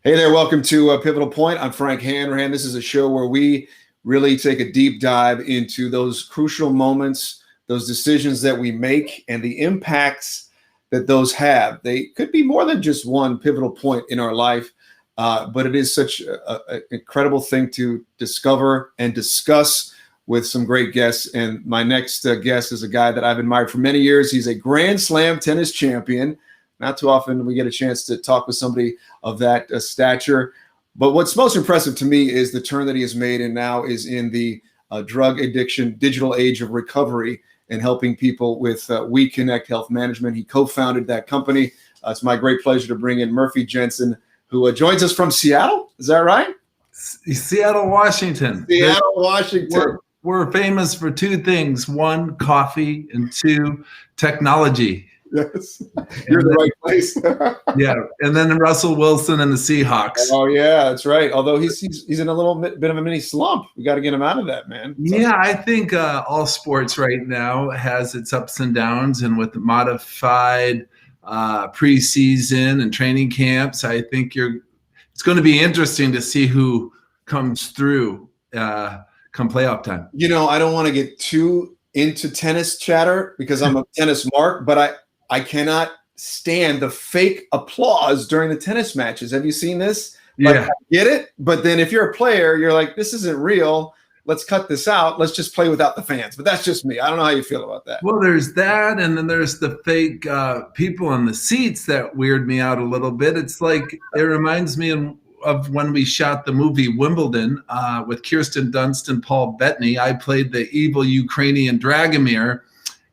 Hey there, welcome to Pivotal Point. I'm Frank Hanrahan. This is a show where we really take a deep dive into those crucial moments, those decisions that we make, and the impacts that those have. They could be more than just one pivotal point in our life, but it is such an incredible thing to discover and discuss with some great guests. And my next guest is a guy that I've admired for many years. He's a Grand Slam tennis champion. Not too often we get a chance to talk with somebody of that stature. But what's most impressive to me is the turn that he has made and now is in the drug addiction digital age of recovery and helping people with We Connect Health Management. He co-founded that company. It's my great pleasure to bring in Murphy Jensen, who joins us from Seattle. Is that right? Seattle, Washington. Seattle, Washington. We're famous for two things. One, coffee, and two, technology. Yes, you're in the right place. Yeah, and then Russell Wilson and the Seahawks. Oh yeah, that's right. Although he's in a little bit of a mini slump. We got to get him out of that, man. Yeah, I think all sports right now has its ups and downs, and with the modified preseason and training camps, I think it's going to be interesting to see who comes through come playoff time. You know, I don't want to get too into tennis chatter because I'm a tennis mark, but I cannot stand the fake applause during the tennis matches. Have you seen this? Yeah. Like, I get it. But then if you're a player, you're like, this isn't real. Let's cut this out. Let's just play without the fans. But that's just me. I don't know how you feel about that. Well, there's that. And then there's the fake people in the seats that weird me out a little bit. It's like, it reminds me of when we shot the movie Wimbledon with Kirsten Dunst and Paul Bettany. I played the evil Ukrainian Dragomir,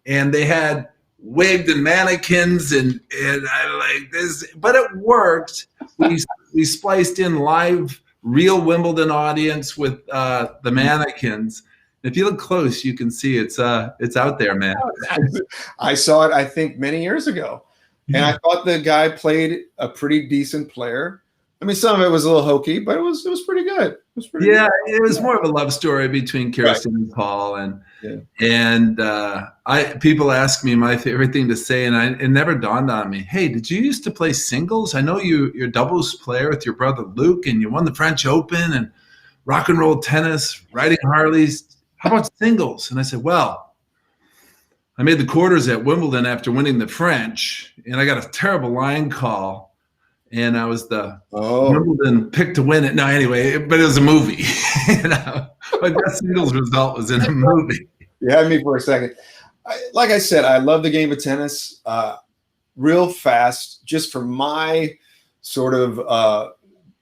and they had wigged and mannequins and I like this, but it worked. We spliced in live real Wimbledon audience with the mannequins. If you look close, you can see it's out there, man. I saw it, I think, many years ago, and I thought the guy played a pretty decent player. I mean, some of it was a little hokey, but it was pretty good. It was pretty good. It was more of a love story between Kirsten and Paul, and people ask me my favorite thing to say, and it never dawned on me. Hey, did you used to play singles? I know you're a doubles player with your brother Luke, and you won the French Open and rock and roll tennis, riding Harleys. How about singles? And I said, well, I made the quarters at Wimbledon after winning the French, and I got a terrible line call. And I was the Wimbledon pick to win it. No, anyway, but it was a movie. My best singles result was in a movie. You had me for a second. Like I said, I love the game of tennis. Real fast, just for my sort of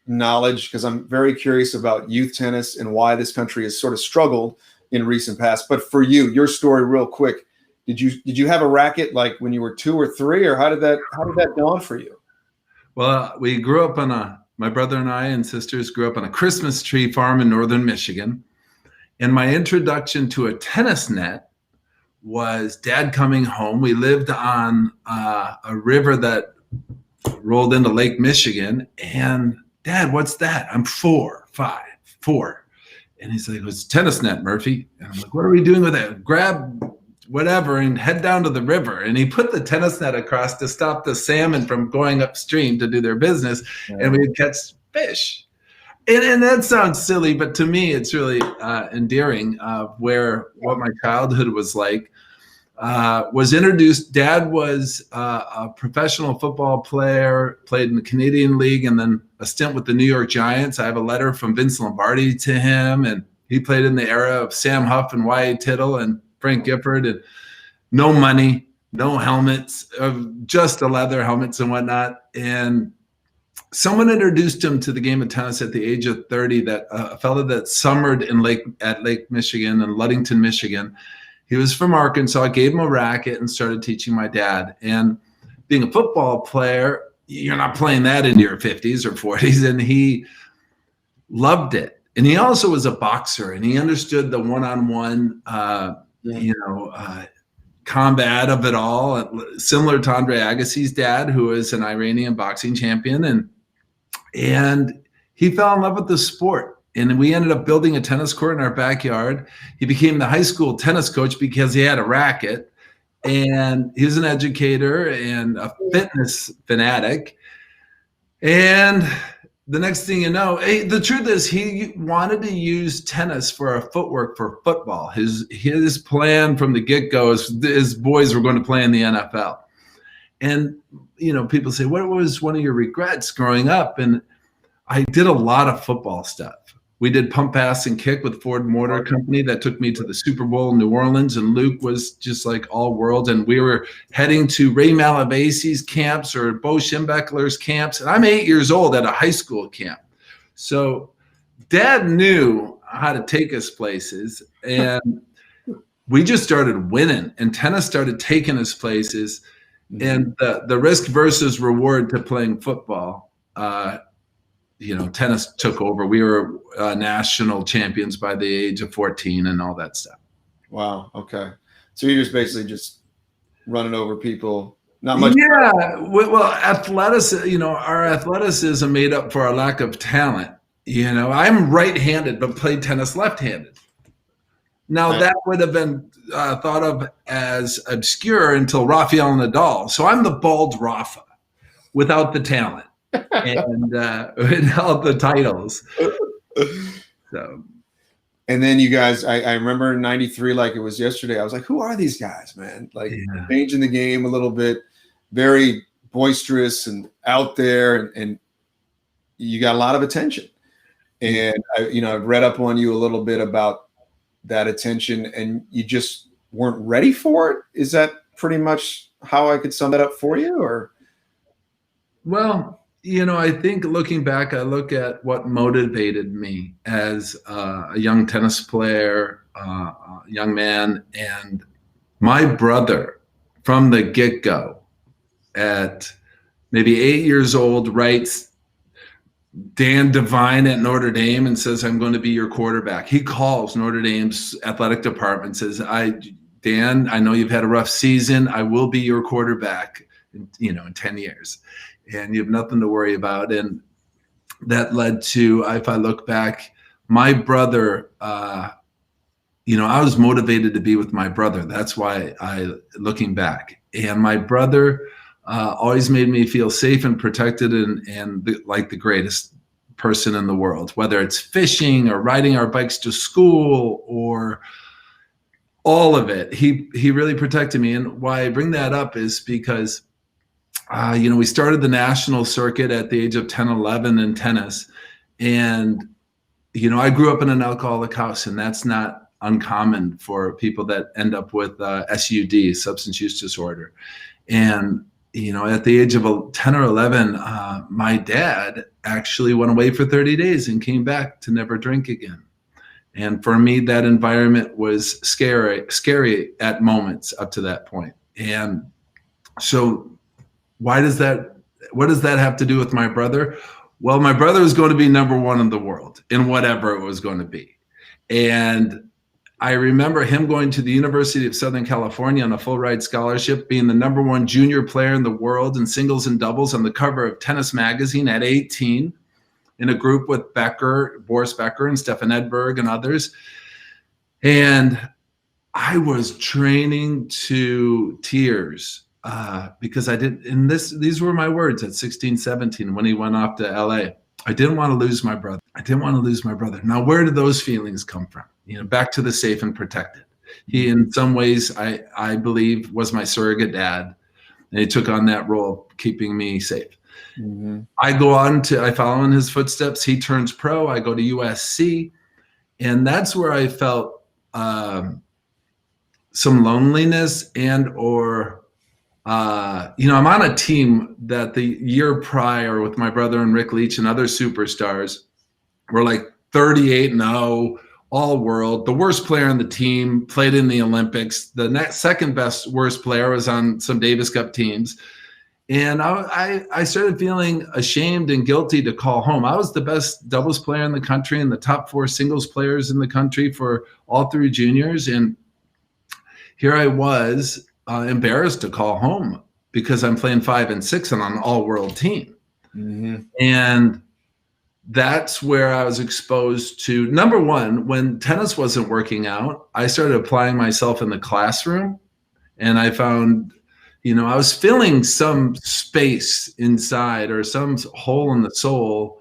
knowledge, because I'm very curious about youth tennis and why this country has sort of struggled in recent past. But for you, your story, real quick, did you have a racket like when you were 2 or 3, or how did that dawn for you? Well, we grew up my brother and I and sisters grew up on a Christmas tree farm in northern Michigan. And my introduction to a tennis net was Dad coming home. We lived on a river that rolled into Lake Michigan. And Dad, what's that? I'm 4. And he's like, it's a tennis net, Murphy. And I'm like, what are we doing with it? Grab whatever and head down to the river. And he put the tennis net across to stop the salmon from going upstream to do their business. Yeah. And we'd catch fish. And that sounds silly, but to me, it's really endearing what my childhood was like. Was introduced. Dad was a professional football player, played in the Canadian League, and then a stint with the New York Giants. I have a letter from Vince Lombardi to him, and he played in the era of Sam Huff and Y.A. Tittle and Frank Gifford, and no money, no helmets, just the leather helmets and whatnot. And someone introduced him to the game of tennis at the age of 30, that a fellow that summered at Lake Michigan in Ludington, Michigan. He was from Arkansas, gave him a racket and started teaching my dad. And being a football player, you're not playing that into your 50s or 40s. And he loved it. And he also was a boxer, and he understood the one-on-one combat of it all, similar to Andre Agassi's dad, who is an Iranian boxing champion. And he fell in love with the sport. And we ended up building a tennis court in our backyard. He became the high school tennis coach because he had a racket. And he was an educator and a fitness fanatic. And the next thing you know, the truth is he wanted to use tennis for a footwork for football. His plan from the get-go is his boys were going to play in the NFL. And, people say, what was one of your regrets growing up? And I did a lot of football stuff. We did pump, pass, and kick with Ford Motor Company that took me to the Super Bowl in New Orleans. And Luke was just like all world. And we were heading to Ray Malavasi's camps or Bo Schembechler's camps. And I'm 8 years old at a high school camp. So Dad knew how to take us places. And we just started winning. And tennis started taking us places. And the risk versus reward to playing football, tennis took over. We were national champions by the age of 14 and all that stuff. Wow. Okay. So you're just basically just running over people. Not much. Yeah. Well, our athleticism made up for our lack of talent. I'm right-handed, but played tennis left-handed. Now that would have been thought of as obscure until Rafael Nadal. So I'm the bald Rafa without the talent. And without the titles. So, and then you guys, I remember in '93 like it was yesterday. I was like, who are these guys, man? Like changing the game a little bit, very boisterous and out there, and you got a lot of attention. And I've read up on you a little bit about that attention, and you just weren't ready for it. Is that pretty much how I could sum that up for you, or? Well, I think looking back, I look at what motivated me as a young tennis player, a young man, and my brother from the get-go at maybe 8 years old writes Dan Devine at Notre Dame and says, I'm going to be your quarterback. He calls Notre Dame's athletic department, says, Dan, I know you've had a rough season. I will be your quarterback in 10 years. And you have nothing to worry about. And that led to, if I look back, my brother, I was motivated to be with my brother. That's why looking back. And my brother always made me feel safe and protected and like the greatest person in the world, whether it's fishing or riding our bikes to school or all of it. He really protected me. And why I bring that up is because we started the national circuit at the age of 10, 11 in tennis. And, I grew up in an alcoholic house, and that's not uncommon for people that end up with SUD, substance use disorder. And, at the age of 10 or 11, my dad actually went away for 30 days and came back to never drink again. And for me, that environment was scary at moments up to that point. And so what does that have to do with my brother? Well, my brother was going to be number one in the world in whatever it was going to be. And I remember him going to the University of Southern California on a full ride scholarship, being the number one junior player in the world in singles and doubles on the cover of Tennis Magazine at 18 in a group with Boris Becker and Stefan Edberg and others. And I was training to tears because I didn't, and these were my words at 16, 17 when he went off to LA. I didn't want to lose my brother. Now, where did those feelings come from? Back to the safe and protected. He, in some ways, I believe, was my surrogate dad, and he took on that role, keeping me safe. Mm-hmm. I follow in his footsteps. He turns pro. I go to USC, and that's where I felt some loneliness I'm on a team that the year prior with my brother and Rick Leach and other superstars were like 38-0, all world. The worst player on the team played in the Olympics. The second best worst player was on some Davis Cup teams. And I started feeling ashamed and guilty to call home. I was the best doubles player in the country and the top 4 singles players in the country for all 3 juniors. And here I was embarrassed to call home because I'm playing 5 and 6 on an all-world team. Mm-hmm. And that's where I was exposed to, number one, when tennis wasn't working out, I started applying myself in the classroom, and I found, I was filling some space inside or some hole in the soul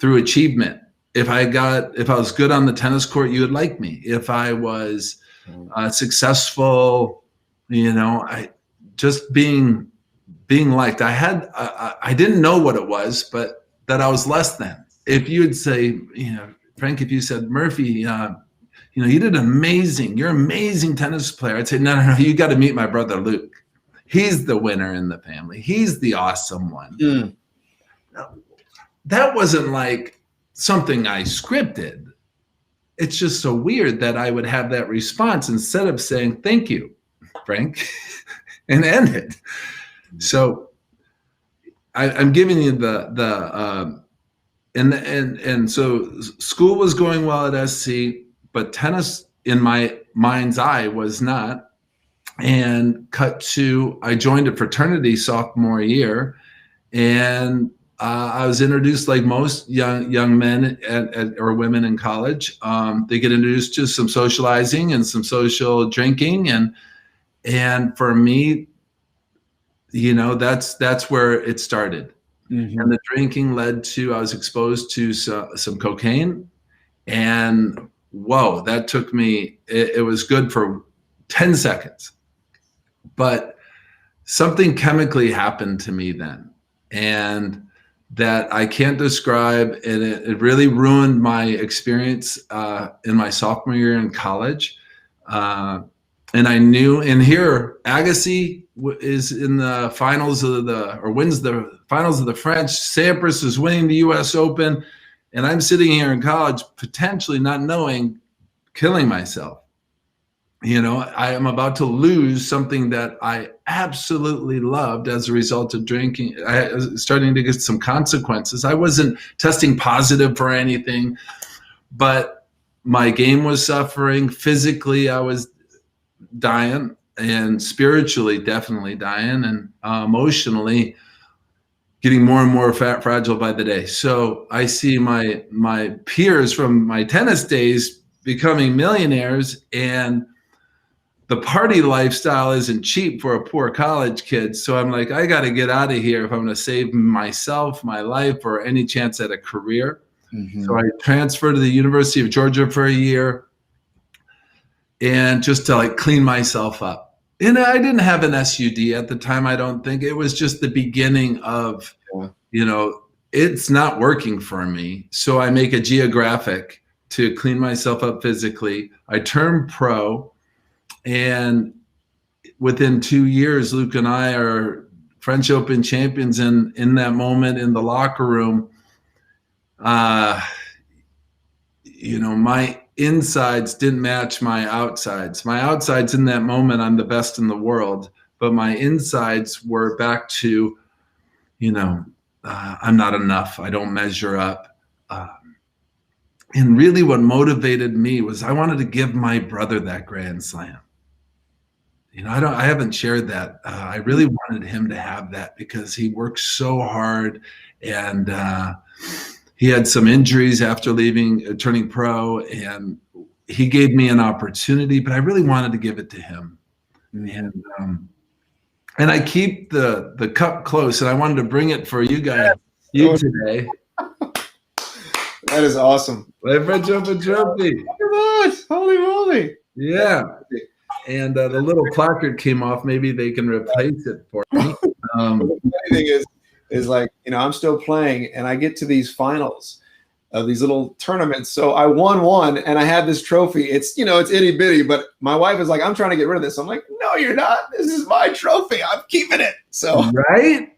through achievement. If I was good on the tennis court, you would like me. If I was successful, I just being liked. I didn't know what it was, but that I was less than. If you'd say, Frank, if you said, Murphy, you did amazing. You're an amazing tennis player. I'd say, no, you got to meet my brother, Luke. He's the winner in the family. He's the awesome one. Mm. That wasn't like something I scripted. It's just so weird that I would have that response instead of saying, thank you, Frank, and end it. So I'm giving you and so school was going well at SC, but tennis in my mind's eye was not. And I joined a fraternity sophomore year, and I was introduced, like most young men or women in college. They get introduced to some socializing and some social drinking, and for me, that's where it started. Mm-hmm. And the drinking led to, I was exposed to some cocaine, and whoa, that took me. It was good for 10 seconds, but something chemically happened to me then, and that I can't describe, and it really ruined my experience in my sophomore year in college. And I knew, and here Agassi is in the finals wins the finals of the French. Sampras is winning the U.S. Open, and I'm sitting here in college, potentially not knowing, killing myself. I am about to lose something that I absolutely loved as a result of drinking. I was starting to get some consequences. I wasn't testing positive for anything, but my game was suffering. Physically, I was dying, and spiritually, definitely dying, and emotionally getting more and more fragile by the day. So I see my peers from my tennis days becoming millionaires, and the party lifestyle isn't cheap for a poor college kid. So I'm like, I got to get out of here if I'm going to save myself, my life, or any chance at a career. Mm-hmm. So I transferred to the University of Georgia for a year, and just to clean myself up. And I didn't have an SUD at the time. I don't think. It was just the beginning of, it's not working for me. So I make a geographic to clean myself up physically. I turn pro. And within 2 years, Luke and I are French Open champions. And in that moment in the locker room, my insides didn't match my outsides. My outsides in that moment, I'm the best in the world. But my insides were back to, I'm not enough. I don't measure up. And really what motivated me was I wanted to give my brother that Grand Slam. I haven't shared that. I really wanted him to have that because he worked so hard, and he had some injuries after turning pro, and he gave me an opportunity, but I really wanted to give it to him. Mm-hmm. And I keep the cup close, and I wanted to bring it for you guys, today. That is awesome. French Open trophy. Holy moly. Yeah. And the little placard came off. Maybe they can replace it for me. The funny thing is I'm still playing, and I get to these finals of these little tournaments. So I won one, and I had this trophy. It's it's itty bitty, but my wife is like, I'm trying to get rid of this. I'm like, no, you're not. This is my trophy. I'm keeping it. So right.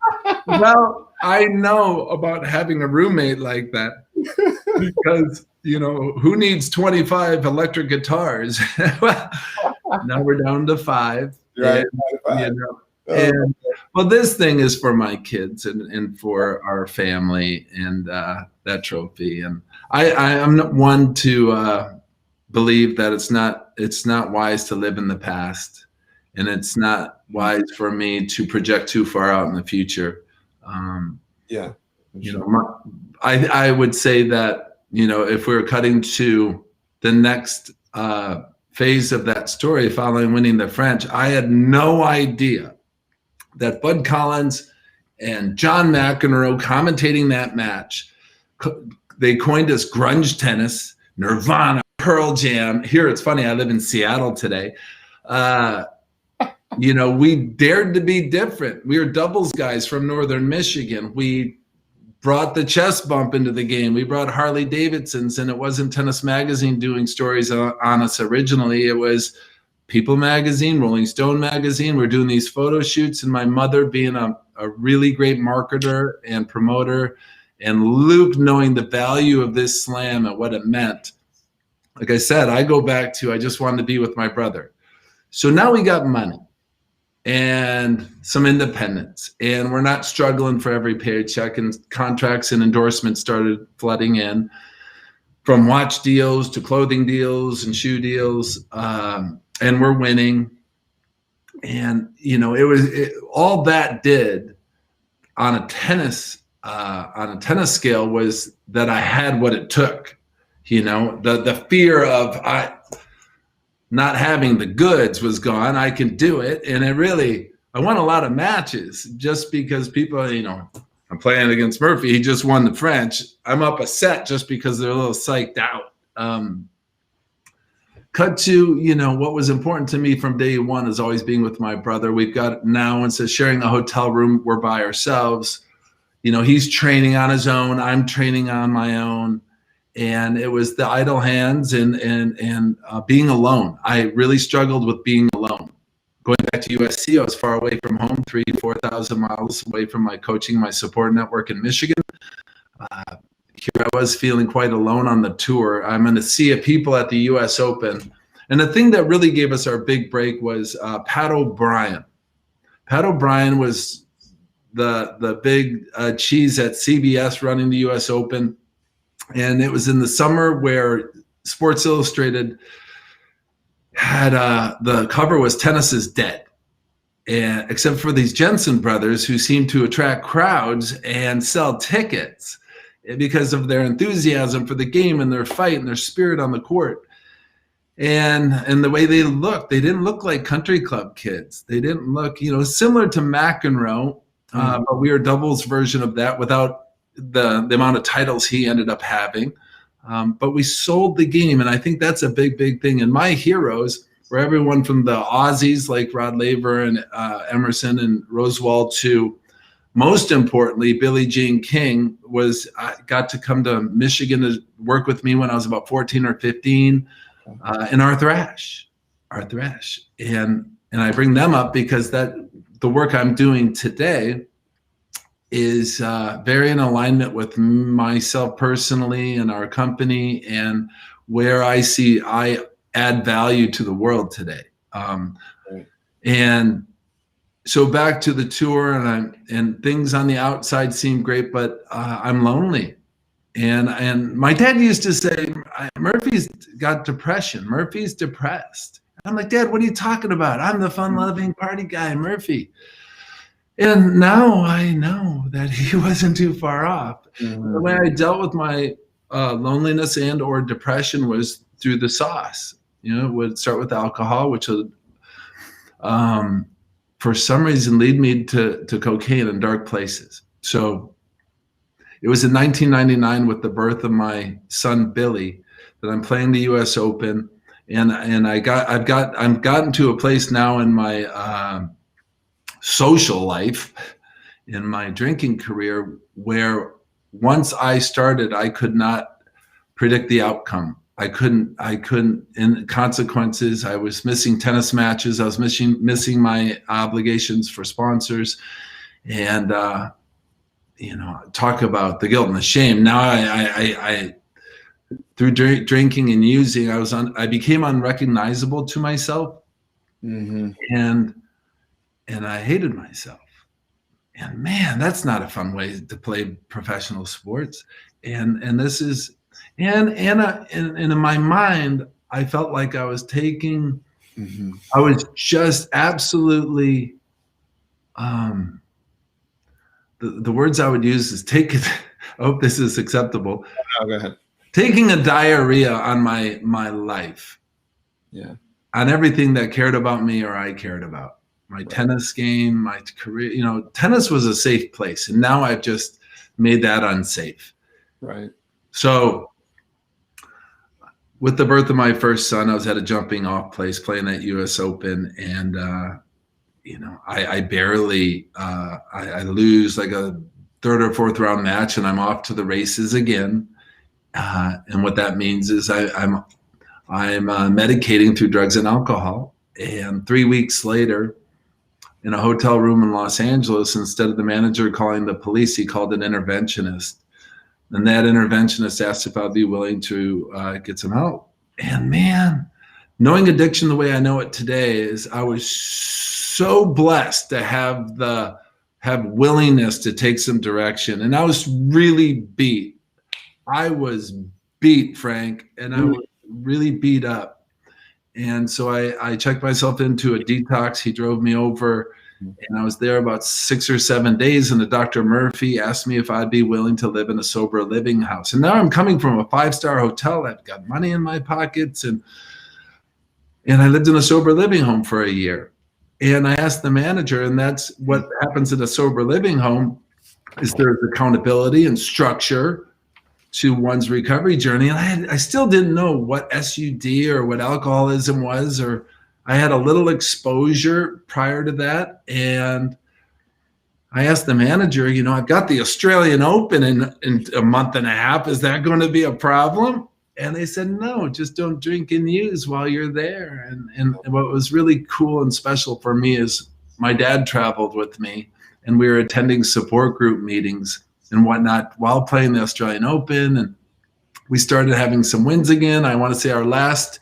Well, I know about having a roommate like that because who needs 25 electric guitars? Well, now we're down to 5. Right. Well, this thing is for my kids and for our family, and that trophy. And I'm not one to believe that it's not wise to live in the past, and it's not wise for me to project too far out in the future. I would say that if we were cutting to the next phase of that story following winning the French, I had no idea that Bud Collins and John McEnroe commentating that match they coined us grunge tennis, Nirvana, Pearl Jam. Here, it's funny, I live in Seattle today. We dared to be different. We were doubles guys from Northern Michigan. We brought the chest bump into the game. We brought Harley Davidsons, and it wasn't Tennis Magazine doing stories on us originally. It was People Magazine, Rolling Stone Magazine. We're doing these photo shoots, and my mother being a really great marketer and promoter, and Luke knowing the value of this slam and what it meant. Like I said, I go back to, I just wanted to be with my brother. So now we got money and some independence, and we're not struggling for every paycheck, and contracts and endorsements started flooding in, from watch deals to clothing deals and shoe deals. And we're winning. And, all that did on a tennis scale was that I had what it took, the fear of not having the goods was gone. I can do it. And I won a lot of matches just because people, I'm playing against Murphy. He just won the French. I'm up a set just because they're a little psyched out. Cut to, what was important to me from day one is always being with my brother. We've got now, instead of sharing a hotel room, we're by ourselves. He's training on his own. I'm training on my own. And it was the idle hands and being alone. I really struggled with being alone. Going back to USC, I was far away from home, 3,000 to 4,000 miles away from my coaching, my support network in Michigan. Here I was feeling quite alone on the tour. I'm in a sea of people at the US Open. And the thing that really gave us our big break was Pat O'Brien. Pat O'Brien was the big cheese at CBS running the US Open. And it was in the summer where Sports Illustrated had the cover was Tennis is Dead. And except for these Jensen brothers who seemed to attract crowds and sell tickets because of their enthusiasm for the game and their fight and their spirit on the court. And the way they looked, they didn't look like country club kids. They didn't look, similar to McEnroe, but we were doubles version of that without the amount of titles he ended up having. But we sold the game. And I think that's a big, big thing. And my heroes were everyone from the Aussies like Rod Laver and Emerson and Rosewall to, most importantly, Billie Jean King got to come to Michigan to work with me when I was about 14 or 15, and Arthur Ashe. And I bring them up because the work I'm doing today is very in alignment with myself personally and our company and where I see I add value to the world today. And so back to the tour, and things on the outside seem great, but I'm lonely. And my dad used to say, Murphy's got depression. Murphy's depressed. I'm like, Dad, what are you talking about? I'm the fun-loving party guy, Murphy. And now I know that he wasn't too far off. Mm-hmm. The way I dealt with my loneliness and or depression was through the sauce. It would start with alcohol, which would, for some reason, lead me to cocaine and dark places. So it was in 1999 with the birth of my son, Billy, that I'm playing the US Open. And I've gotten to a place now in my social life, in my drinking career, where once I started, I could not predict the outcome. I couldn't, in consequences, I was missing tennis matches. I was missing my obligations for sponsors, and, talk about the guilt and the shame. Now I through drinking and using, I became unrecognizable to myself. Mm-hmm. And I hated myself. And man, that's not a fun way to play professional sports. And this is, and in my mind, I felt like I was taking, mm-hmm. I was just absolutely, the words I would use is take it. I hope this is acceptable. Oh, go ahead. Taking a diarrhea on my life. Yeah. On everything that cared about me or I cared about. My tennis game, my career, tennis was a safe place. And now I've just made that unsafe. Right. So with the birth of my first son, I was at a jumping off place playing at US Open, and I barely I lose like a third or fourth round match, and I'm off to the races again. And what that means is I'm medicating through drugs and alcohol. And 3 weeks later, in a hotel room in Los Angeles, instead of the manager calling the police, he called an interventionist. And that interventionist asked if I'd be willing to get some help. And man, knowing addiction the way I know it today, is I was so blessed to have willingness to take some direction. And I was really beat. I was beat, Frank, and I was really beat up. And so I checked myself into a detox. He drove me over, and I was there about 6 or 7 days, and the Dr. Murphy asked me if I'd be willing to live in a sober living house. And now I'm coming from a 5-star hotel. I've got money in my pockets, and I lived in a sober living home for a year. And I asked the manager, and that's what happens in a sober living home, is there's accountability and structure to one's recovery journey. And I still didn't know what SUD or what alcoholism was, or I had a little exposure prior to that. And I asked the manager, I've got the Australian Open in a month and a half. Is that going to be a problem? And they said, no, just don't drink and use while you're there. And what was really cool and special for me is my dad traveled with me, and we were attending support group meetings and whatnot while playing the Australian Open. And we started having some wins again. I want to say our last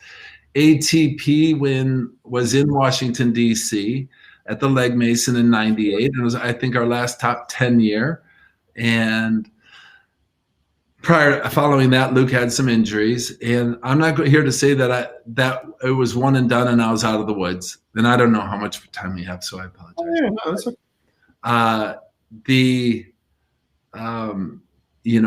ATP win was in Washington, D.C. at the Legg Mason in 98. It was, I think, our last top 10 year. And following that, Luke had some injuries. And I'm not here to say that it was one and done and I was out of the woods. And I don't know how much time we have, so I apologize. Oh, yeah, no, that's okay.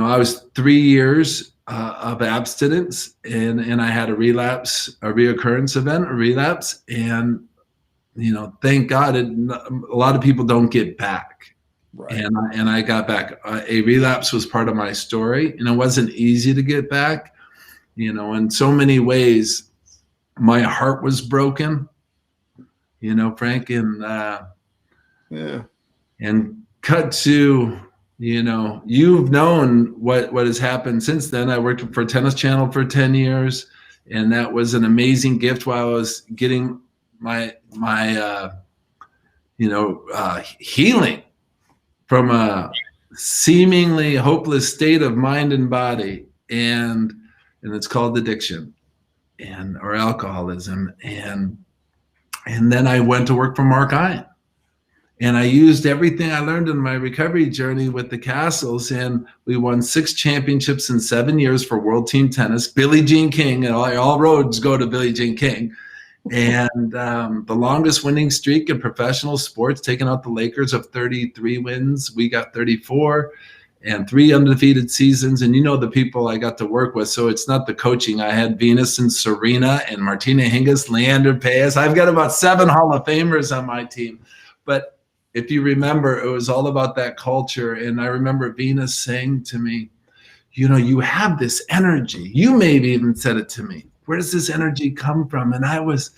I was 3 years of abstinence, and I had a reoccurrence event, a relapse. And, thank God a lot of people don't get back. Right. And I got back. A relapse was part of my story, and it wasn't easy to get back. In so many ways, my heart was broken, Frank, and yeah. And cut to, you've known what has happened since then. I worked for Tennis Channel for 10 years, and that was an amazing gift while I was getting my healing from a seemingly hopeless state of mind and body. And it's called addiction or alcoholism. And then I went to work for Mark Ian. And I used everything I learned in my recovery journey with the Castles, and we won 6 championships in 7 years for World Team Tennis. Billie Jean King, and all roads go to Billie Jean King. And the longest winning streak in professional sports, taking out the Lakers of 33 wins. We got 34, and 3 undefeated seasons. And the people I got to work with. So it's not the coaching. I had Venus and Serena and Martina Hingis, Leander Paes. I've got about 7 Hall of Famers on my team. But if you remember, it was all about that culture. And I remember Venus saying to me, you have this energy. You maybe even said it to me. Where does this energy come from? And I was,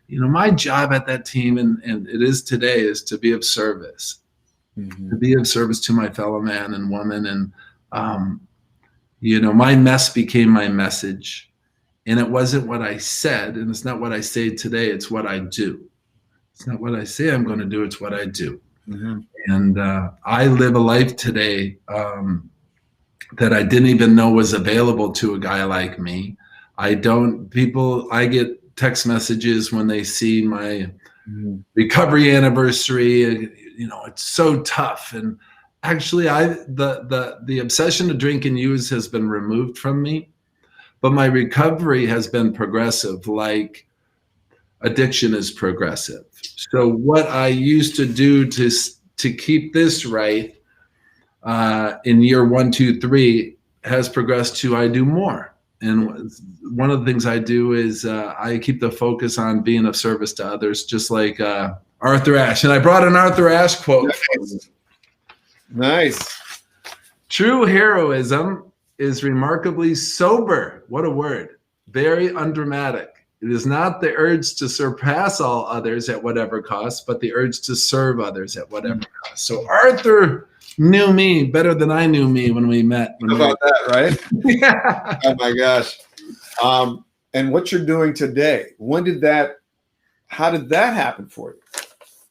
my job at that team, and it is today, is to be of service, to be of service to my fellow man and woman. And, my mess became my message. And it wasn't what I said, and it's not what I say today. It's what I do. It's not what I say I'm going to do. It's what I do. Mm-hmm. And I live a life today that I didn't even know was available to a guy like me. I get text messages when they see my recovery anniversary. It's so tough. And actually, the obsession to drink and use has been removed from me, but my recovery has been progressive, like addiction is progressive. So what I used to do to keep this right in year 1, 2, 3 has progressed to I do more. And one of the things I do is I keep the focus on being of service to others, just like Arthur Ashe. And I brought an Arthur Ashe quote. Nice. True heroism is remarkably sober. What a word. Very undramatic. It is not the urge to surpass all others at whatever cost, but the urge to serve others at whatever cost. So Arthur knew me better than I knew me when we met. How about that, right? Yeah. Oh my gosh. And what you're doing today, how did that happen for you?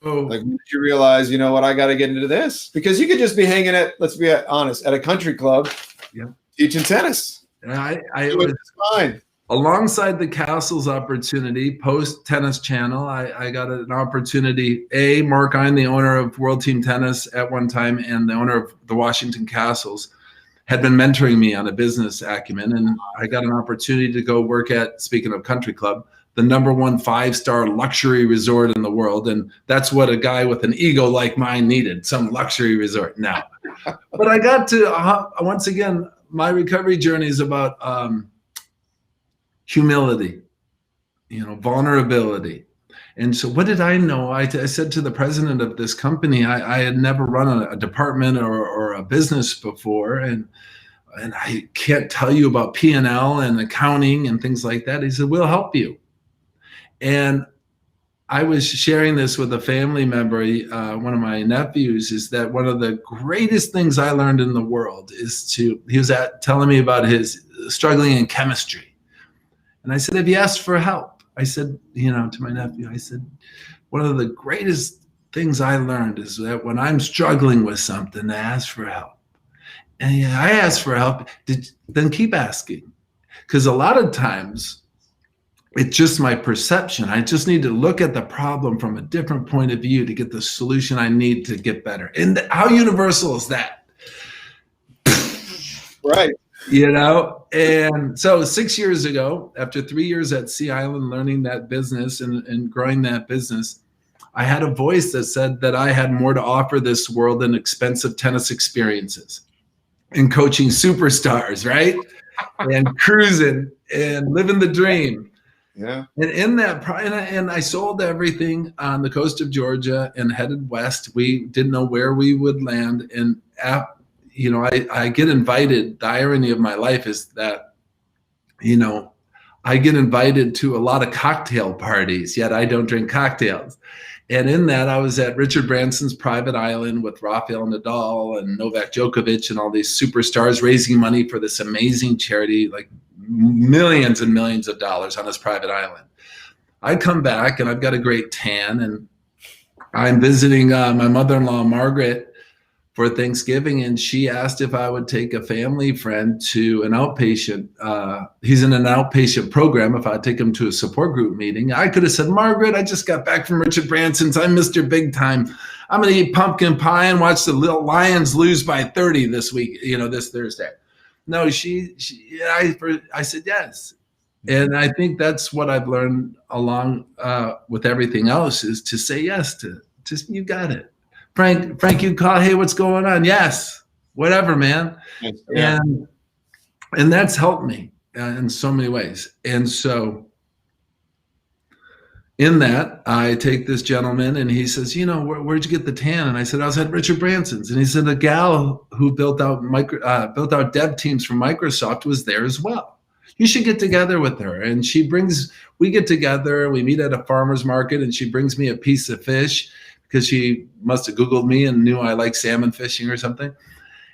Oh, Like, when did you realize, you know what, I got to get into this? Because you could just be hanging let's be honest, at a country club, yeah, teaching tennis. I Doing just fine. Alongside the Castles opportunity, post Tennis Channel, I got an opportunity. Mark Ein, the owner of World Team Tennis at one time and the owner of the Washington Castles, had been mentoring me on a business acumen. And I got an opportunity to go work at, speaking of country club, the #1 5-star luxury resort in the world. And that's what a guy with an ego like mine needed, some luxury resort now. But I got to, once again, my recovery journey is about humility, vulnerability. And so what did I know? I said to the president of this company, I had never run a department or a business before. And I can't tell you about P&L and accounting and things like that. He said, we'll help you. And I was sharing this with a family member, one of my nephews, is that one of the greatest things I learned in the world he was telling me about his struggling in chemistry. And I said, have you asked for help? I said, to my nephew, I said, one of the greatest things I learned is that when I'm struggling with something, to ask for help. And I asked for help, then keep asking. Because a lot of times, it's just my perception. I just need to look at the problem from a different point of view to get the solution I need to get better. And how universal is that? Right. And so 6 years ago, after 3 years at Sea Island, learning that business and growing that business, I had a voice that said that I had more to offer this world than expensive tennis experiences and coaching superstars, right? And cruising and living the dream. Yeah. And in that, and I sold everything on the coast of Georgia and headed west. We didn't know where we would land. And I get invited. The irony of my life is that, I get invited to a lot of cocktail parties, yet I don't drink cocktails. And in that, I was at Richard Branson's private island with Rafael Nadal and Novak Djokovic and all these superstars raising money for this amazing charity, like millions and millions of dollars on his private island. I come back and I've got a great tan, and I'm visiting my mother-in-law, Margaret, for Thanksgiving, and she asked if I would take a family friend to an outpatient. He's in an outpatient program. If I'd take him to a support group meeting, I could have said, Margaret, I just got back from Richard Branson's. I'm Mr. Big Time. I'm going to eat pumpkin pie and watch the little Lions lose by 30 this week, this Thursday. No, I said yes. And I think that's what I've learned along with everything else, is to say yes to just, you got it. Frank, you call, hey, what's going on? Yes, whatever, man. Yeah. And that's helped me in so many ways. And so in that, I take this gentleman and he says, where'd you get the tan? And I said, I was at Richard Branson's. And he said, a gal who built out dev teams for Microsoft was there as well. You should get together with her. And we get together, we meet at a farmer's market, and she brings me a piece of fish, because she must have Googled me and knew I like salmon fishing or something.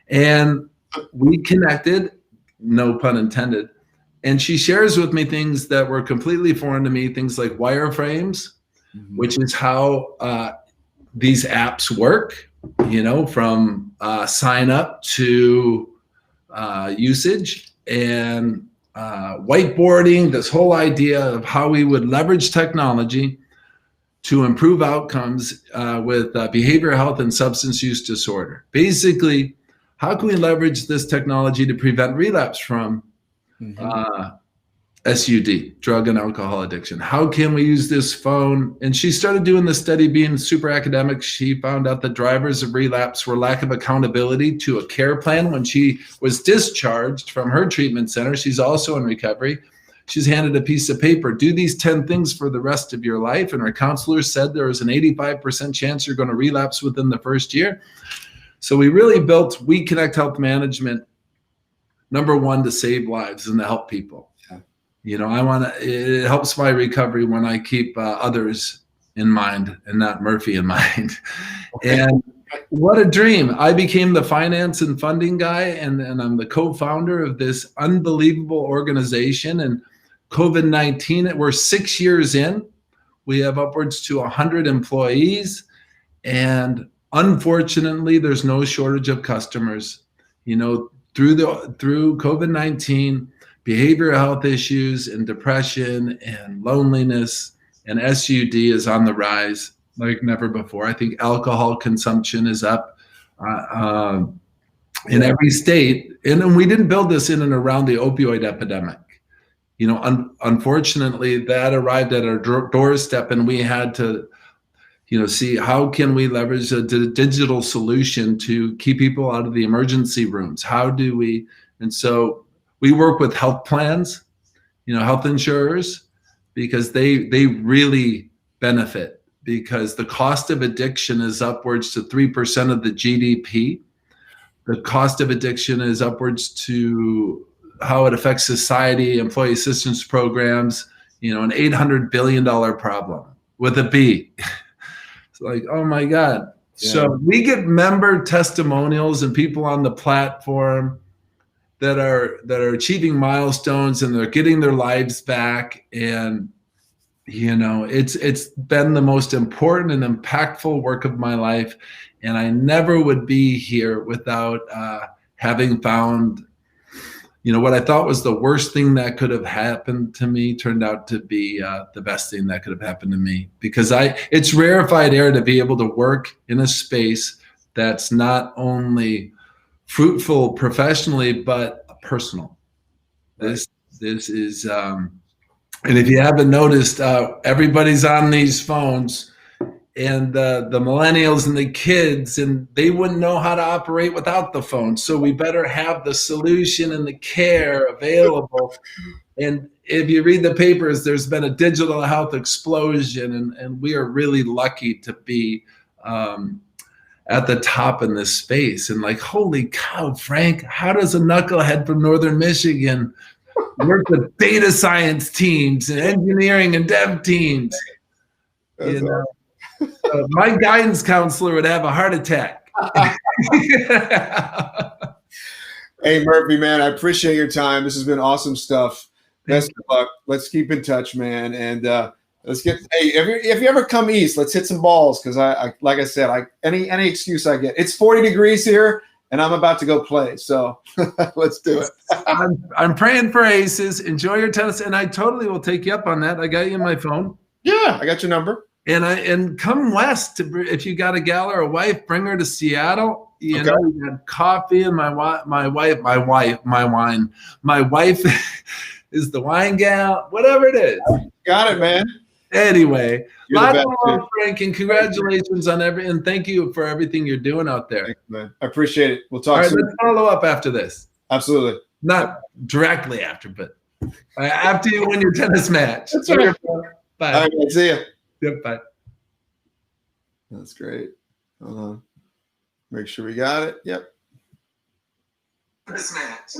And we connected, no pun intended. And she shares with me things that were completely foreign to me, things like wireframes, which is how these apps work, from sign up to usage, and whiteboarding, this whole idea of how we would leverage technology to improve outcomes with behavioral health and substance use disorder. Basically, how can we leverage this technology to prevent relapse from SUD, drug and alcohol addiction? How can we use this phone? And she started doing this study, being super academic. She found out that drivers of relapse were lack of accountability to a care plan. When she was discharged from her treatment center, she's also in recovery. She's handed a piece of paper, do these 10 things for the rest of your life. And her counselor said there was an 85% chance you're going to relapse within the first year. So we really built We Connect Health Management number one, to save lives and to help people. You know, it helps my recovery when I keep others in mind and not Murphy in mind. And what a dream. I became the finance and funding guy, and I'm the co-founder of this unbelievable organization. And COVID-19, we're 6 years in. We have upwards to 100 employees. And unfortunately, there's no shortage of customers. You know, through COVID-19, behavioral health issues and depression and loneliness and SUD is on the rise like never before. I think alcohol consumption is up in every state. And we didn't build this in and around the opioid epidemic. You know, unfortunately, that arrived at our doorstep, and we had to, you know, see how can we leverage a digital solution to keep people out of the emergency rooms? How do we? And so we work with health plans, you know, health insurers, because they really benefit, because the cost of addiction is upwards to 3% of the GDP. The cost of addiction is upwards to how it affects society, employee assistance programs, you know, an $800 billion problem with a B. It's like, oh my God. Yeah. So we get member testimonials and people on the platform that are achieving milestones, and they're getting their lives back. And, you know, it's been the most important and impactful work of my life. And I never would be here without having found, you know, what I thought was the worst thing that could have happened to me turned out to be the best thing that could have happened to me, because it's rarefied air to be able to work in a space that's not only fruitful professionally, but personal. This is, and if you haven't noticed, everybody's on these phones, and the millennials and the kids, and they wouldn't know how to operate without the phone. So we better have the solution and the care available. And if you read the papers, there's been a digital health explosion, and we are really lucky to be at the top in this space. And like, holy cow, Frank, how does a knucklehead from Northern Michigan work with data science teams and engineering and dev teams? You know? My guidance counselor would have a heart attack. Hey, Murphy, man, I appreciate your time. This has been awesome stuff. Best of luck. Let's keep in touch, man. And let's get, hey, if you ever come east, let's hit some balls. Because I like I said, any excuse I get. It's 40 degrees here, and I'm about to go play. So let's do it. I'm praying for aces. Enjoy your tennis. And I totally will take you up on that. I got you in my phone. Yeah, I got your number. And come west if you got a gal or a wife, bring her to Seattle. You know, we had coffee, and my wife is the wine gal, whatever it is. Got it, man. Anyway, lots of love, Frank, and congratulations on and thank you for everything you're doing out there. Thanks, man. I appreciate it. We'll talk soon. Let's follow up after this. Absolutely. Not directly after, but after you win your tennis match. That's right. Bye. All right, see ya. Yep, bye. That's great. Hold on. Make sure we got it. Yep. Tennis match.